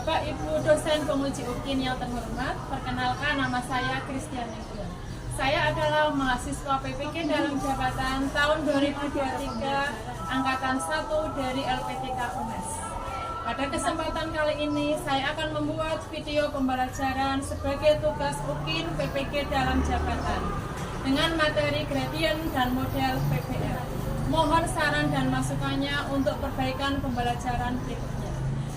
Bapak, Ibu, dosen penguji UKIN yang terhormat, perkenalkan nama saya Christian Nibun. Saya adalah mahasiswa PPK dalam jabatan tahun 2023 Angkatan 1 dari LPTK UNES. Pada kesempatan kali ini, saya akan membuat video pembelajaran sebagai tugas UKIN PPK dalam jabatan dengan materi gradien dan model PPL. Mohon saran dan masukannya untuk perbaikan pembelajaran berikutnya.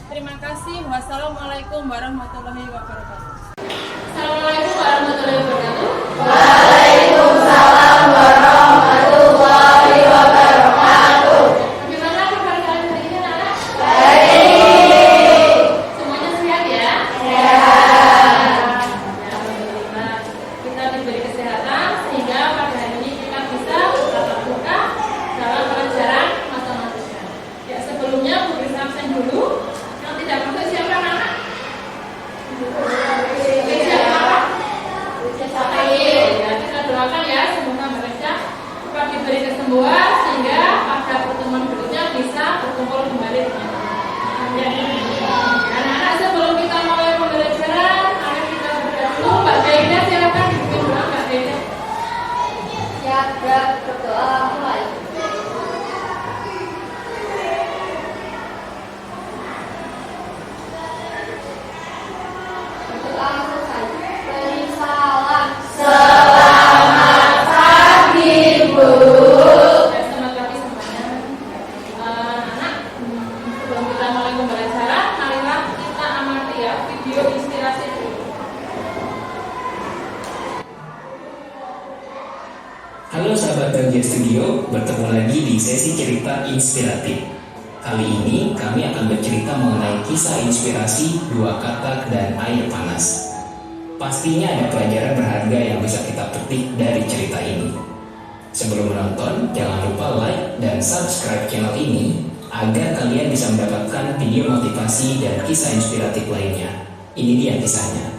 Terima kasih. Wassalamualaikum warahmatullahi wabarakatuh. Assalamualaikum warahmatullahi wabarakatuh. Waalaikumsalam warahmatullahi wabarakatuh. Bagaimana kabar kalian hari ini, anak-anak? Baik. Semuanya sehat ya? Sehat. Alhamdulillah. Kita diberi kesehatan sehingga pada hari ini kita bisa tatap muka dalam pelajaran matematika. Ya, sebelumnya Bu beri absen dulu. Yang tidak masuk siapa, anak-anak? Siapa? Ya, kita doakan ya semoga mereka cepat diberi kesembuhan sehingga pada pertemuan berikutnya bisa berkumpul kembali dengan teman-teman. Anak-anak, sebelum kita mulai pembelajaran, mari kita berdoa dulu. Mbak Daida, silakan dipimpin doa, Mbak Daida. Siap, berdoa mulai. Berdoa selesai. Beri salam. Selamat pagi, Bu. Dan selamat pagi semuanya. Anak, sebelum kita mulai pembelajaran, marilah kita amati ya video inspirasi dulu. Halo sahabat Bahagia Studio, bertemu lagi di sesi cerita inspiratif. Kali ini kami akan bercerita mengenai kisah inspirasi dua katak dan air panas. Pastinya ada pelajaran berharga yang bisa kita petik dari cerita ini. Sebelum menonton, jangan lupa like dan subscribe channel ini agar kalian bisa mendapatkan video motivasi dan kisah inspiratif lainnya. Ini dia kisahnya.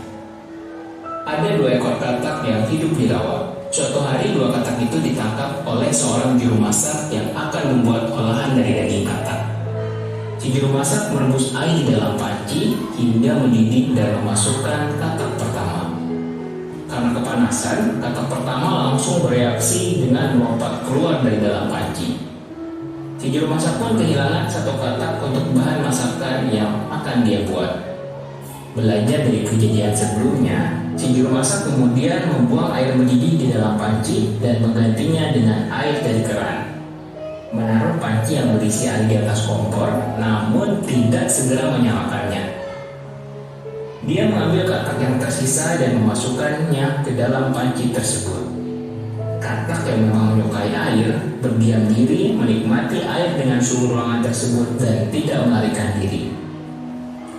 Ada dua ekor katak yang hidup di rawa. Suatu hari dua katak itu ditangkap oleh seorang juru masak yang akan membuat olahan dari daging katak. Si juru masak merebus air di dalam panci hingga mendidih dan memasukkan katak pertama. Karena kepanasan, katak pertama langsung bereaksi dengan melompat keluar dari dalam panci. Si juru masak pun kehilangan satu katak untuk bahan masakan yang akan dia buat. Belajar dari kejadian sebelumnya, si juru masak kemudian membuang air mendidih di dalam panci dan menggantinya dengan air dari keran. Menaruh panci yang berisi air di atas kompor, namun tidak segera menyalakannya. Dia mengambil katak yang tersisa dan memasukkannya ke dalam panci tersebut. Katak yang memang menyukai air, berdiam diri menikmati air dengan suhu ruangan tersebut dan tidak melarikan diri.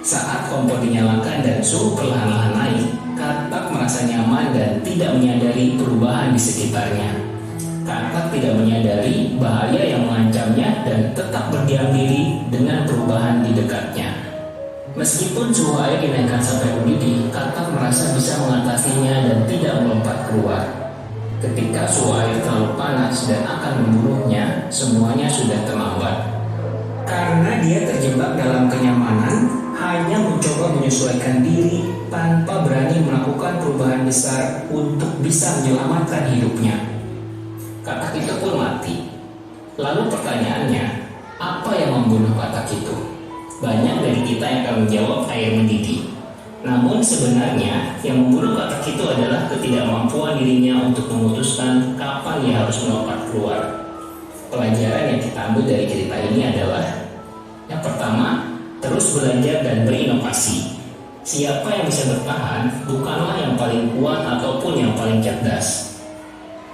Saat kompor dinyalakan dan suhu perlahan-lahan naik, katak merasa nyaman dan tidak menyadari perubahan di sekitarnya. Katak tidak menyadari bahaya yang mengancamnya dan tetap berdiam diri dengan perubahan di dekatnya. Meskipun suhu air dinaikkan sampai mendidih, katak merasa bisa mengatasinya dan tidak melompat keluar. Ketika suhu air terlalu panas dan akan membunuhnya, semuanya sudah terlambat. Karena dia terjebak dalam kenyamanan, hanya mencoba menyesuaikan diri tanpa berani melakukan perubahan besar untuk bisa menyelamatkan hidupnya. Katak itu pun mati. Lalu pertanyaannya, apa yang membunuh katak itu? Banyak dari kita yang akan menjawab air mendidih. Namun sebenarnya yang membunuh katak itu adalah ketidakmampuan dirinya untuk memutuskan kapan dia harus melompat keluar. Pelajaran yang kita ambil dari cerita ini adalah yang pertama, terus belajar dan berinovasi. Siapa yang bisa bertahan bukanlah yang paling kuat ataupun yang paling cerdas.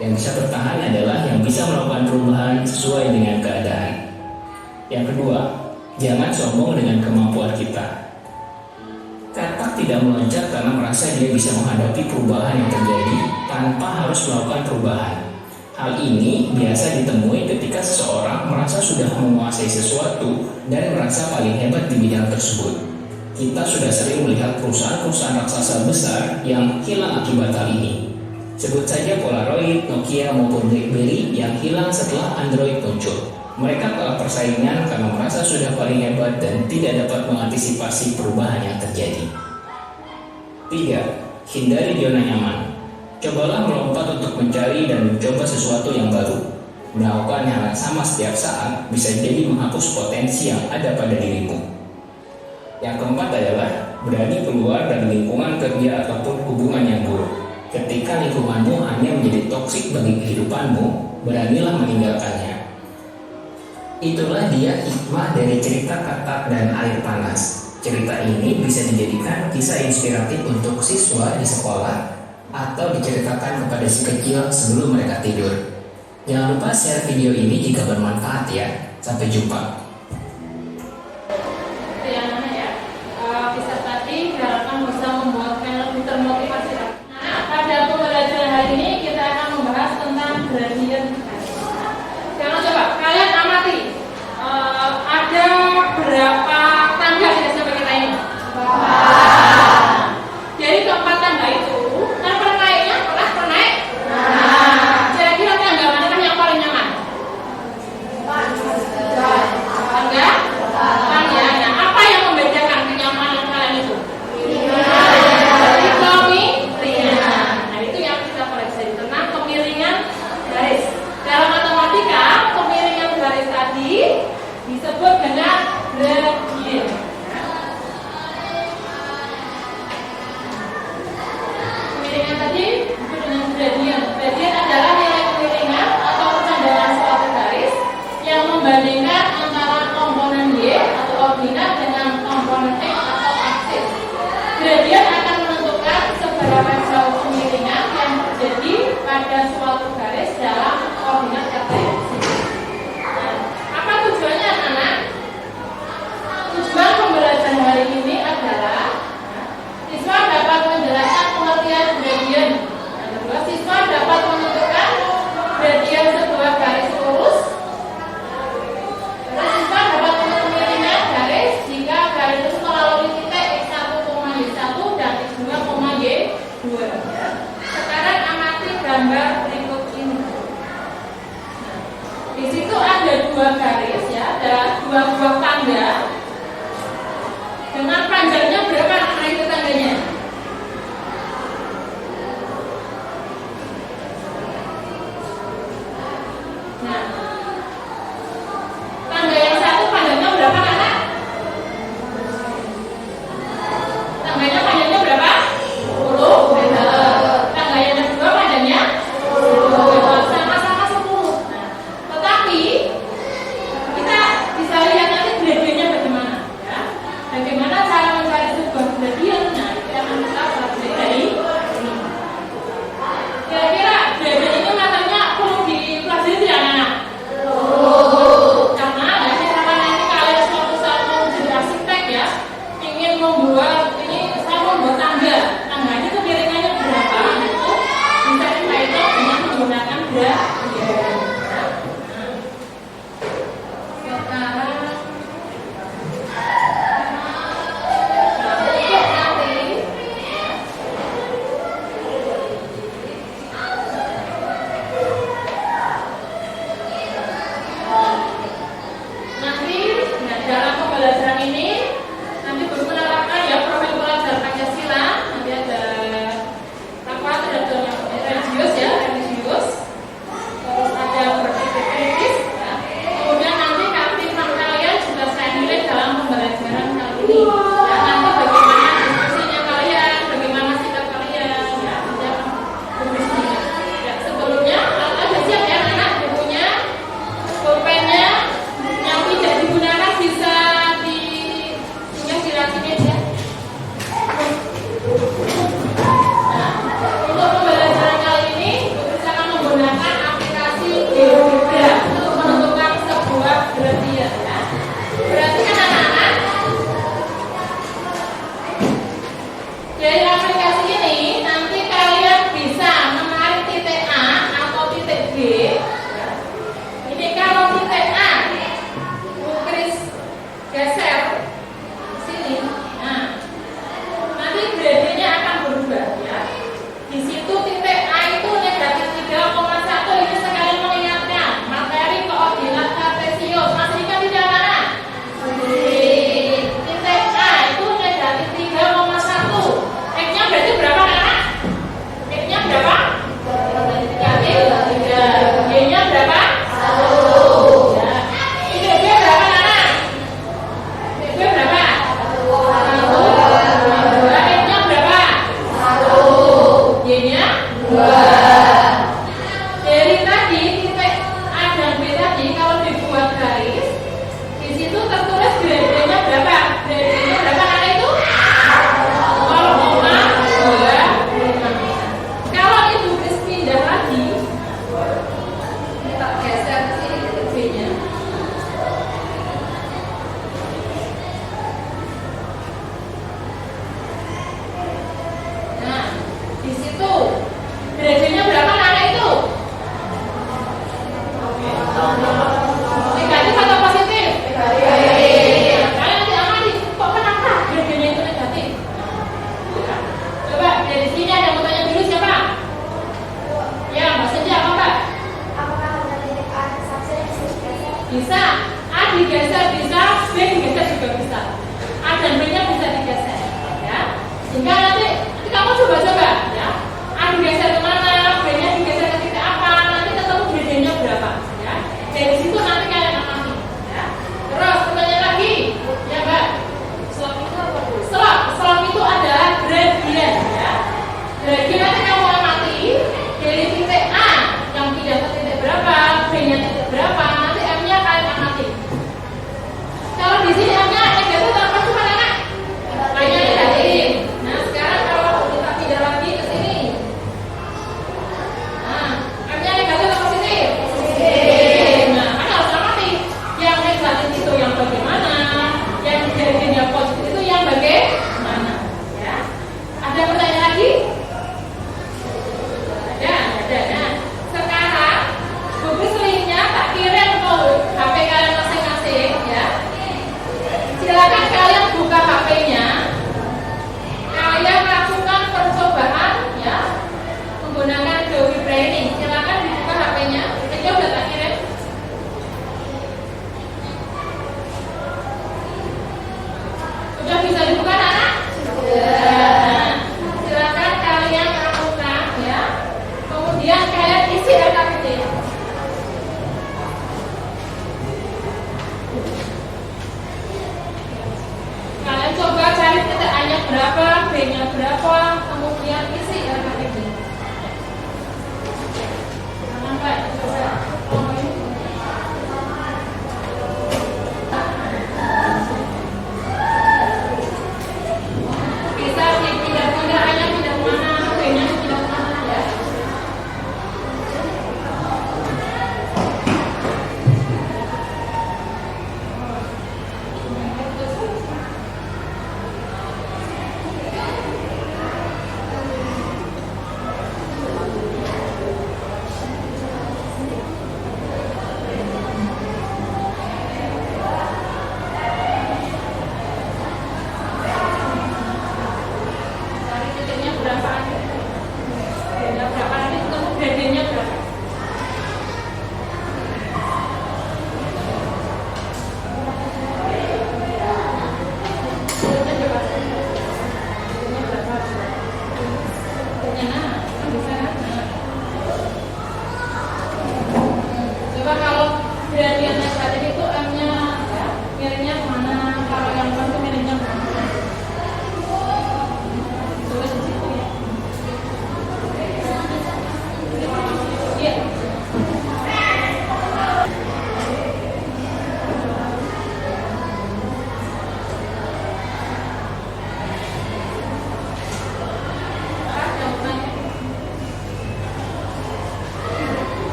Yang bisa bertahan adalah yang bisa melakukan perubahan sesuai dengan keadaan. Yang kedua, jangan sombong dengan kemampuan kita. Katak tidak meloncat karena merasa dia bisa menghadapi perubahan yang terjadi tanpa harus melakukan perubahan. Hal ini biasa ditemui ketika seseorang merasa sudah menguasai sesuatu dan merasa paling hebat di bidang tersebut. Kita sudah sering melihat perusahaan-perusahaan raksasa besar yang hilang akibat hal ini. Sebut saja Polaroid, Nokia maupun BlackBerry yang hilang setelah Android muncul. Mereka kalah persaingan karena merasa sudah paling hebat dan tidak dapat mengantisipasi perubahan yang terjadi. 3. Hindari zona nyaman. Cobalah melompat untuk mencari dan mencoba sesuatu yang baru. Melakukan hal yang sama setiap saat bisa jadi menghapus potensi yang ada pada dirimu. Yang keempat adalah berani keluar dari lingkungan kerja ataupun hubungan yang buruk. Ketika lingkunganmu hanya menjadi toksik bagi kehidupanmu, beranilah meninggalkannya. Itulah dia hikmah dari cerita Katak dan Air Panas. Cerita ini bisa dijadikan kisah inspiratif untuk siswa di sekolah atau diceritakan kepada si kecil sebelum mereka tidur. Jangan lupa share video ini jika bermanfaat ya. Sampai jumpa. Yang mana ya? Kisah tadi diharapkan bisa membuat kalian lebih termotivasi. Nah, pada pembelajaran hari ini kita akan membahas tentang gradient. Sekarang coba kalian amati. Ada berapa tangga di SMP kita ini? Jadi keempat tangga itu, kan pernah naiknya? Pernah naik? Kira-kira tangga mana yang paling nyaman? Tangga? Tangga. Nah, apa yang membedakan kenyamanan kalian itu? Kemiringan. Nah, itu yang kita pelajari tentang kemiringan garis. Dalam matematika, kemiringan garis tadi disebut dengan gradient. Kemiringan tadi disebut dengan gradient. Gradient adalah nilai kemiringan atau kecenderungan suatu garis yang membandingkan antara komponen Y atau ordinat dengan komponen X atau aksis. Gradient akan menentukan seberapa jauh kemiringan yang terjadi pada suatu garis dalam koordinat kartesian. Apa tujuannya anak-anak? Tujuan pembelajaran hari ini adalah siswa dapat menjelaskan pengertian gradient. Yang kedua, siswa dapat menentukan gradient sebuah garis lurus. Terus siswa dapat menentukan kemiringan garis jika garis itu melalui titik X1, Y1 dan X2, Y2. Sekarang amati gambar berikut ini. Di situ ada dua garis ya, ada dua buah tangga. Dengan panjangnya berapa anak itu tangganya? Nah, tangga yang satu panjangnya berapa anak? Tangganya panjangnya berapa? 10 meter. Tangga yang kedua panjangnya 10 meter. Sama-sama 10. Nah, tetapi kita bisa lihat nanti gradientnya bagaimana ya. Bagaimana cara mencari sebuah gradient? Nah, itu akan kita pelajari dari ini. Kira-kira gradient itu matanya perlu dipelajari tidak anak-anak? Karena ya, misalkan nanti kalian suatu saat mau jadi arsitek ya, ingin membuat ini, saya mau membuat tangga. Tangganya kemiringannya berapa? Itu bisa kita hitung dengan menggunakan gradient. Sekarang dalam pembelajaran ini nanti baru menerapkan ya profil pelajar Pancasila. Nanti ada apa? Ada religius ya, religius. Terus ada berpikir kritis. Ya. Kemudian nanti keaktifan kalian juga saya nilai dalam pembelajaran kali ini. Ya, nanti bagaimana diskusinya kalian, bagaimana sikap kalian. Ya, nanti akan berdiskusi. Ya, sebelumnya ada siap ya anak bukunya, pulpennya. Yang tidak digunakan bisa disinggah di racinya ya. Nah, untuk pembelajaran kali ini kita akan menggunakan aplikasi GeoGebra untuk menentukan sebuah gradient ya. Berarti kan anak-anak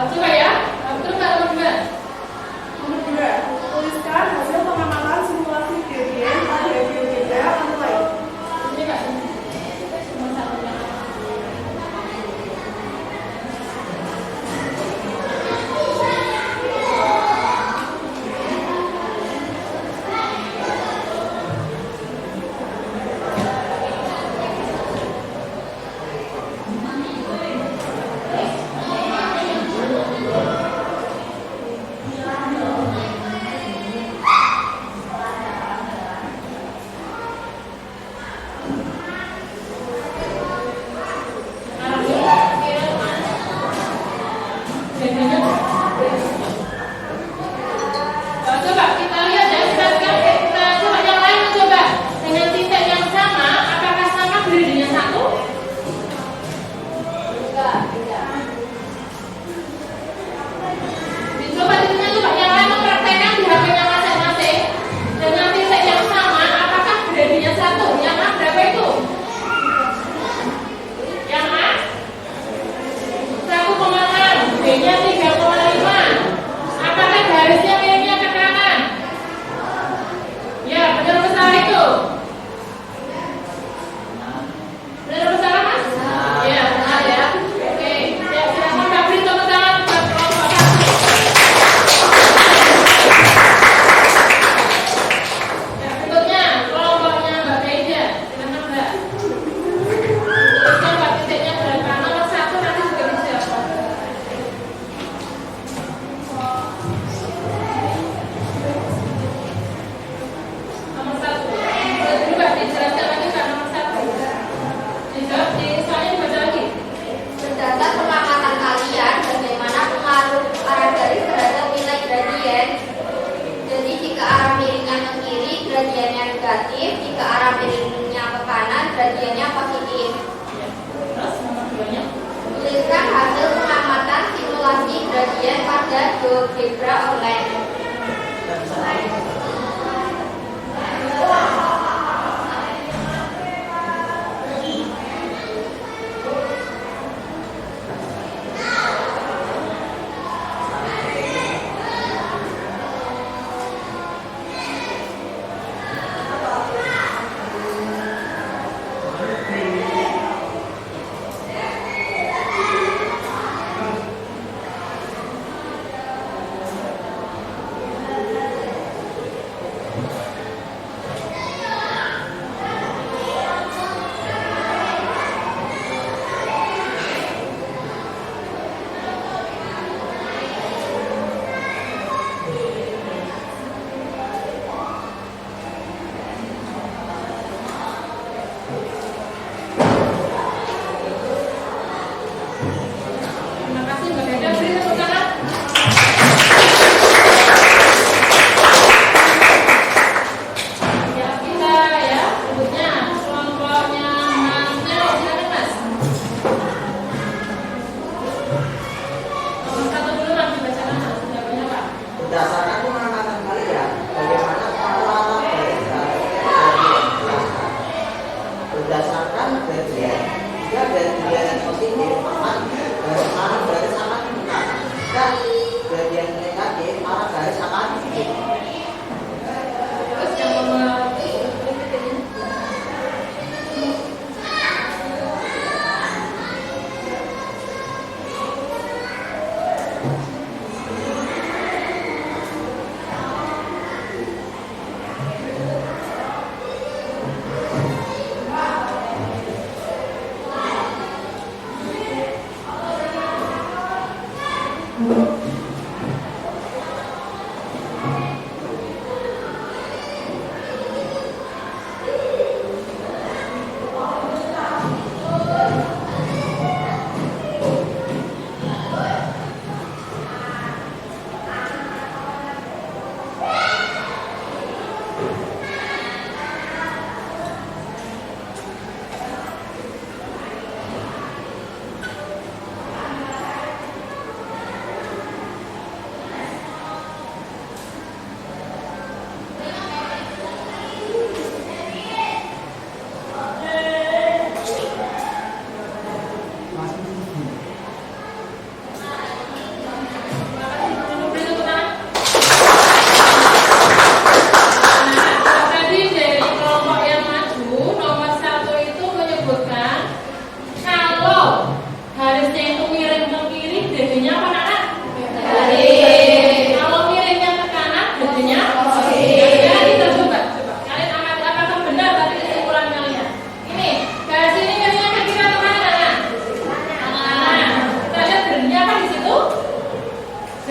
Coba ya. Terus nomor 2. Nomor 2, tuliskan hasil pengamatan simulasi gradient pada GeoGebra online. Ini Kak. Nomor 1. Coba kita lihat ya, kita coba yang lain coba dengan titik yang sama, apakah sama gradiennya 1? Enggak, tidak. Coba titiknya coba yang lain mempraktekkan di HP-nya masing-masing dengan titik yang sama, apakah gradiennya 1? Yang A berapa itu? Yang A 1,6, B-nya 3,5. Apakah garisnya miringnya ke kanan? Ya, benar atau salah itu? Benar atau salah, Mas? Ya, benar ya. Oke, ya, silakan Kak Bri, tepuk tangan buat kelompok 1. Ya, berikutnya kelompoknya Mbak Meida. Silakan Mbak. Tuliskan Mbak titiknya berapa? Nomor 1 nanti juga dijawab. Nomor 1. Boleh berubah dijelaskan lagi Kak, nomor 1. Dijawab di soalnya dibaca lagi. Berdasar pengamatan kalian, bagaimana pengaruh arah garis terhadap nilai gradien? Jadi jika arah miringnya ke kiri, gradiennya negatif. Jika arah miringnya ke kanan, gradiennya positif. Terus nomor 2-nya. Tuliskan hasil pengamatan simulasi gradien pada GeoGebra online. Terima kasih Mbak Meida. Beri tepuk tangan. Ya, kita ya, berikutnya kelompoknya Mas Nero. Silakan Mas. Nomor 1 dulu nanti bacakan Mas. Jawabannya Pak. Berdasarkan pengamatan kalian, bagaimana pengelolaan garis gradien? Berdasarkan gradien, jika gradien positif, maka garis akan meningkat. Jika gradien negatif, maka garis akan sedikit. Terus yang nomor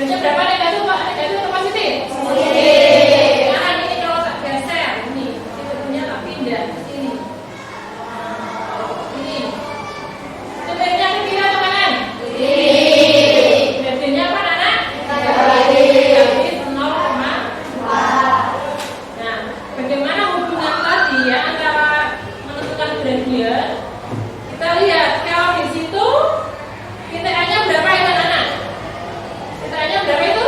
Gradasinya berapa negatif Pak? Negatif atau positif? Nah, ini kalau tak geser, ini titiknya tak pindah sini. Ini. Titiknya ke kiri atau kanan? Gradiennya apa anak? Negatif 0,4. Nah, bagaimana hubungan tadi ya antara menentukan gradien? Kita lihat kalau di situ titiknya berapa itu anak? Titiknya berapa itu?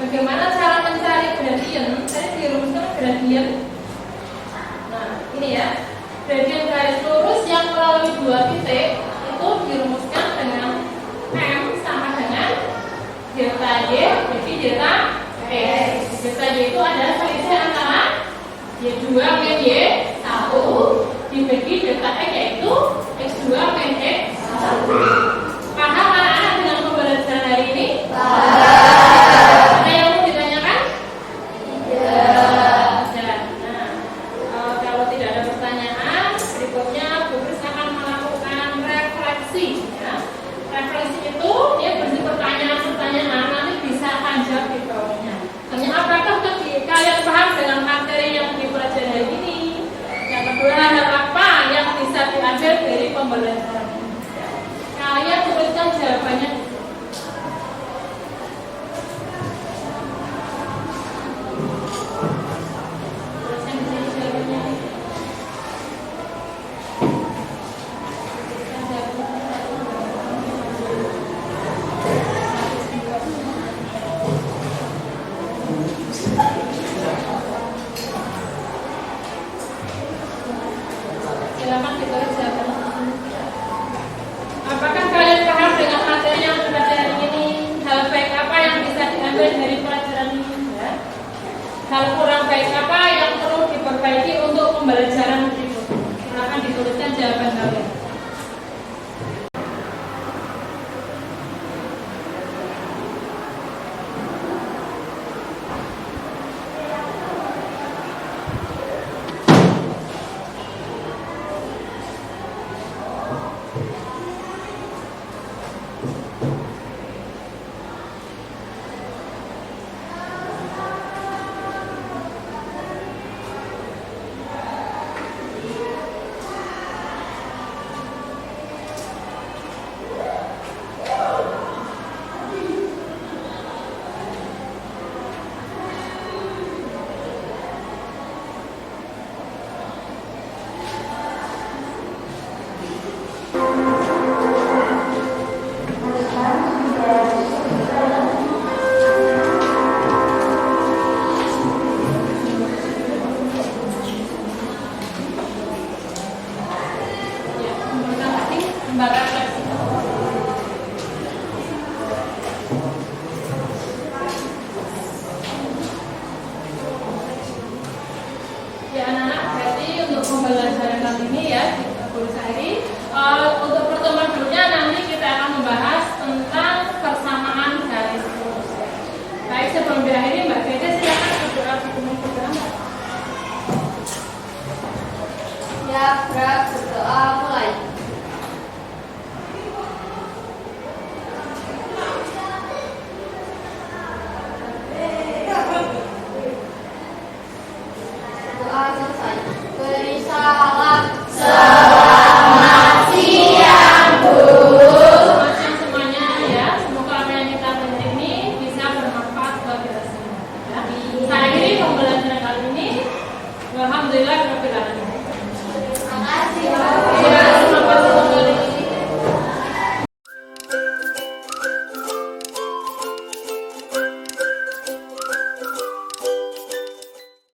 Bagaimana cara mencari gradien? Tadi dirumuskan gradien. Nah, ini ya. Gradien garis lurus yang melalui dua titik itu dirumuskan dengan M sama dengan delta Y jadi delta X. Delta Y itu adalah selisih antara Y2 min Y1 dibagi delta X yaitu X2 min X1. Paham anak-anak dengan pembelajaran hari ini? Ada yang mau ditanyakan? Tidak. Nah, kalau tidak ada pertanyaan, berikutnya Bu Kris akan melakukan refleksi. Ya. Refleksi itu dia berisi pertanyaan-pertanyaan, nanti bisa akan jawab di bawahnya. Tanya apakah kalian paham dengan materi yang dipelajari hari ini? Yang kedua, hal apa yang bisa diambil dari pembelajaran ini? Kalian tuliskan jawabannya. Tuliskan di sini jawabannya. Silakan ditulis jawabannya. Apakah kalian paham dengan materi yang dipelajari hari ini? Hal baik apa yang bisa diambil dari pelajaran ini? Ya? Hal kurang baik apa yang perlu diperbaiki untuk pembelajaran berikutnya? Silakan dituliskan jawaban kalian. Mbak refleksi. Ya anak-anak, berarti untuk pembelajaran kali ini ya di Bu Sari, untuk pertemuan berikutnya nanti kita akan membahas tentang persamaan garis lurus. Baik, sebelum diakhiri Mbak Gede silakan berdoa berdoa. Ya, berdoa mulai. Doa selesai. Beri salam. Selamat siang semuanya ya. Semoga apa yang kita belajar ini bisa bermanfaat bagi kita semua. Ya. Saya akhiri pembelajaran kali ini. Alhamdulillah.